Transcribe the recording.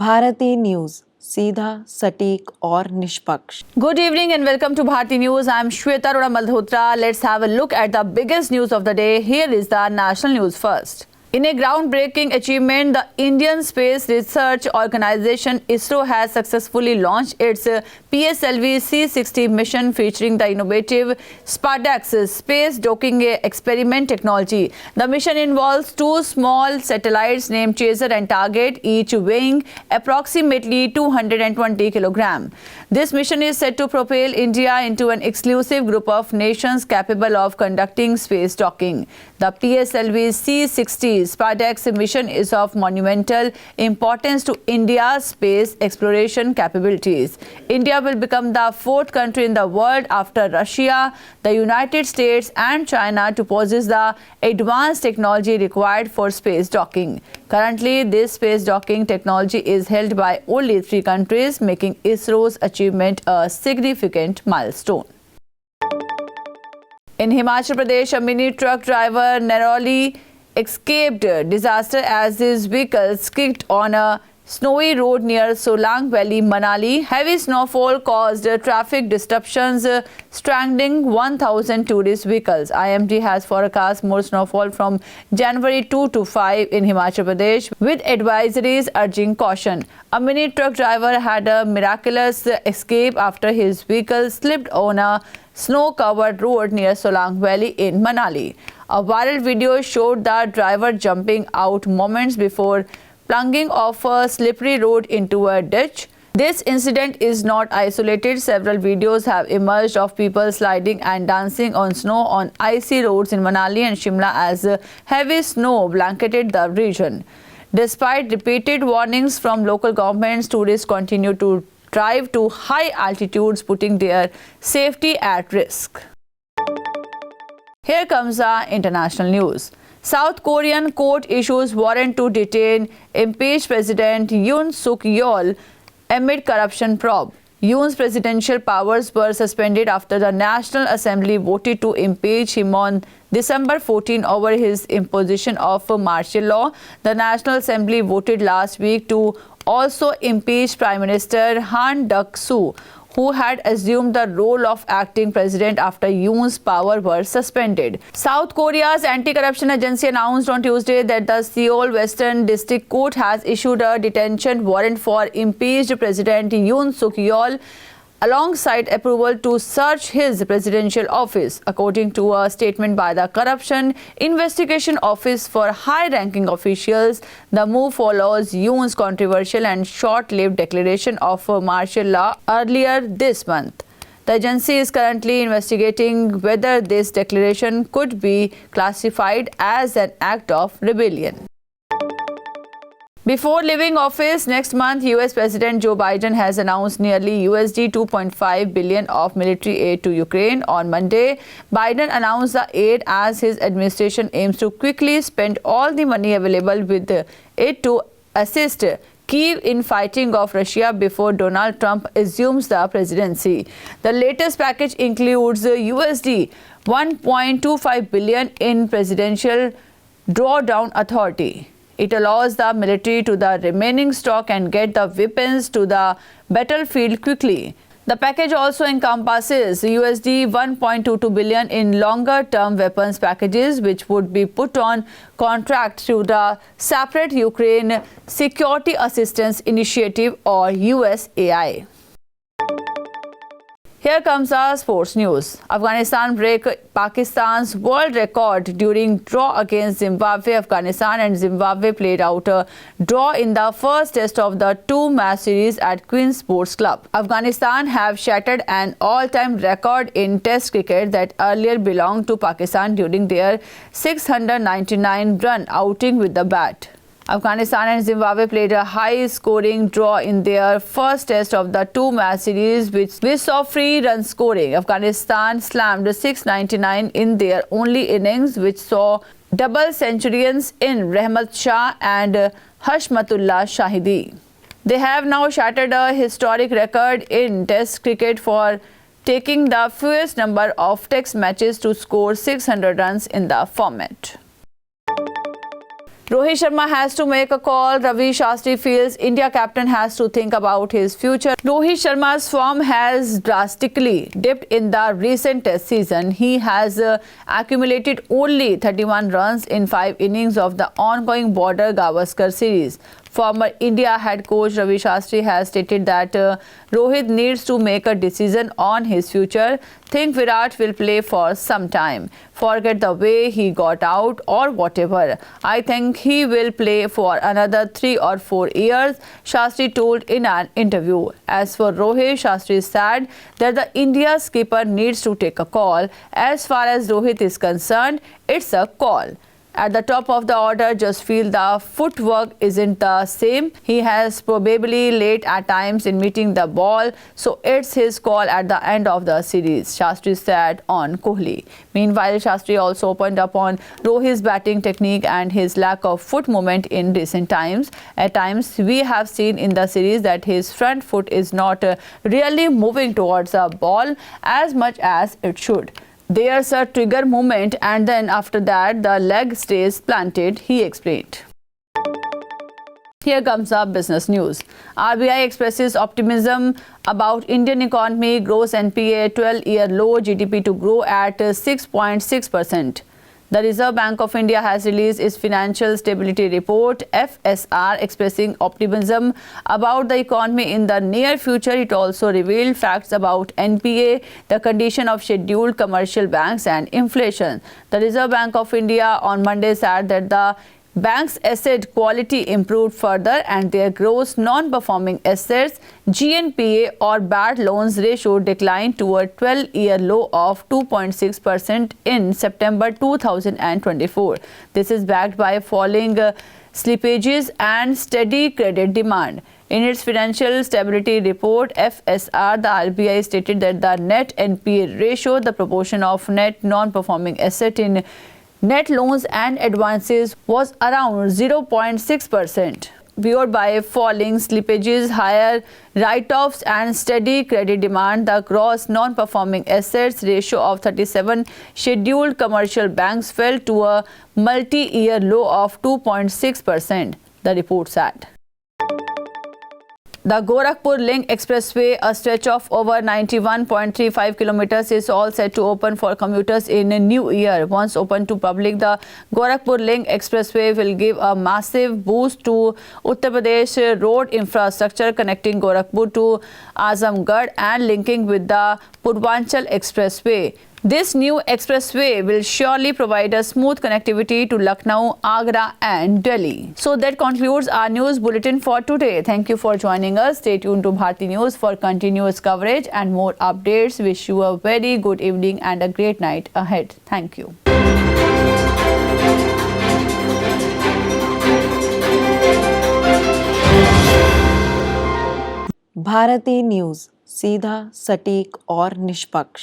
Bharti news, सीधा, सटीक और निष्पक्ष। Good evening and welcome to Bharti News. I am Shweta Arora Malhotra. Let's have a look at the biggest news of the day. Here is the national news first. In a groundbreaking achievement, the Indian Space Research Organisation ISRO has successfully launched its PSLV C-60 mission featuring the innovative SPADEX space docking experiment technology. The mission involves two small satellites named Chaser and Target, each weighing approximately 220 kilograms. This mission is set to propel India into an exclusive group of nations capable of conducting space docking. The PSLV C-60 SPADEX mission is of monumental importance to India's space exploration capabilities. India will become the fourth country in the world after Russia, the United States and China to possess the advanced technology required for space docking. Currently, this space docking technology is held by only 3 countries, making ISRO's achievement a significant milestone. In Himachal Pradesh, a mini truck driver narrowly escaped disaster as his vehicle skidded on a snowy road near Solang Valley, Manali. Heavy snowfall caused traffic disruptions, stranding 1,000 tourist vehicles. IMD has forecast more snowfall from January 2 to 5 in Himachal Pradesh, with advisories urging caution. A mini truck driver had a miraculous escape after his vehicle slipped on a snow-covered road near Solang Valley in Manali. A viral video showed the driver jumping out moments before plunging off a slippery road into a ditch. This incident is not isolated. Several videos have emerged of people sliding and dancing on snow on icy roads in Manali and Shimla as heavy snow blanketed the region. Despite repeated warnings from local governments, tourists continue to drive to high altitudes, putting their safety at risk. Here comes the international news. South Korean court issues warrant to detain impeached President Yoon Suk Yeol amid corruption probe. Yoon's presidential powers were suspended after the National Assembly voted to impeach him on December 14 over his imposition of martial law. The National Assembly voted last week to also impeach Prime Minister Han Duck-soo, who had assumed the role of acting president after Yoon's power were suspended. South Korea's anti-corruption agency announced on Tuesday that the Seoul Western District Court has issued a detention warrant for impeached President Yoon Suk Yeol, alongside approval to search his presidential office. According to a statement by the Corruption Investigation Office for high-ranking officials, the move follows Yoon's controversial and short-lived declaration of martial law earlier this month. The agency is currently investigating whether this declaration could be classified as an act of rebellion. Before leaving office next month, US President Joe Biden has announced nearly USD 2.5 billion of military aid to Ukraine. On Monday, Biden announced the aid as his administration aims to quickly spend all the money available with it to assist Kyiv in fighting off Russia before Donald Trump assumes the presidency. The latest package includes USD 1.25 billion in presidential drawdown authority. It allows the military to the remaining stock and get the weapons to the battlefield quickly. The package also encompasses USD 1.22 billion in longer-term weapons packages, which would be put on contract through the separate Ukraine Security Assistance Initiative or USAI. Here comes our sports news. Afghanistan break Pakistan's world record during draw against Zimbabwe. Afghanistan and Zimbabwe played out a draw in the first test of the 2-match series at Queen's Sports Club. Afghanistan have shattered an all-time record in Test cricket that earlier belonged to Pakistan during their 699-run outing with the bat. Afghanistan and Zimbabwe played a high-scoring draw in their first test of the 2-match series, which saw free run scoring. Afghanistan slammed 699 in their only innings, which saw double centurions in Rahmat Shah and Hashmatullah Shahidi. They have now shattered a historic record in Test cricket for taking the fewest number of Test matches to score 600 runs in the format. Rohit Sharma has to make a call. Ravi Shastri feels India captain has to think about his future. Rohit Sharma's form has drastically dipped in the recent test season. He has accumulated only 31 runs in 5 innings of the ongoing Border Gavaskar series. Former India head coach Ravi Shastri has stated that Rohit needs to make a decision on his future. Think Virat will play for some time. Forget the way he got out or whatever. I think he will play for another 3 or 4 years, Shastri told in an interview. As for Rohit, Shastri said that the India skipper needs to take a call. As far as Rohit is concerned, it's a call. At the top of the order, just feel the footwork isn't the same. He has probably late at times in meeting the ball, so it's his call at the end of the series, Shastri said on Kohli. Meanwhile, Shastri also opened up on Rohit's batting technique and his lack of foot movement in recent times. At times, we have seen in the series that his front foot is not really moving towards the ball as much as it should. There's a trigger movement and then after that the leg stays planted, he explained. Here comes our business news. RBI expresses optimism about Indian economy, gross NPA 12-year low, GDP to grow at 6.6%. The Reserve Bank of India has released its Financial Stability Report, FSR, expressing optimism about the economy in the near future. It also revealed facts about NPA, the condition of scheduled commercial banks and inflation. The Reserve Bank of India on Monday said that the bank's asset quality improved further and their gross non-performing assets GNPA or bad loans ratio declined to a 12-year low of 2.6% in September 2024. This is backed by falling slippages and steady credit demand. In its Financial Stability Report, FSR, the RBI stated that the net NPA ratio, the proportion of net non-performing asset in net loans and advances, was around 0.6%. Buoyed by falling slippages, higher write-offs and steady credit demand, the gross non-performing assets ratio of 37 scheduled commercial banks fell to a multi-year low of 2.6%, the report said. The Gorakhpur Link Expressway, a stretch of over 91.35 kilometers, is all set to open for commuters in a new year. Once open to public, the Gorakhpur Link Expressway will give a massive boost to Uttar Pradesh road infrastructure, connecting Gorakhpur to Azamgarh and linking with the Purvanchal Expressway. This new expressway will surely provide a smooth connectivity to Lucknow, Agra and Delhi. So that concludes our news bulletin for today. Thank you for joining us. Stay tuned to Bharti News for continuous coverage and more updates. Wish you a very good evening and a great night ahead. Thank you. Bharti news, सीधा, सटीक और निष्पक्ष।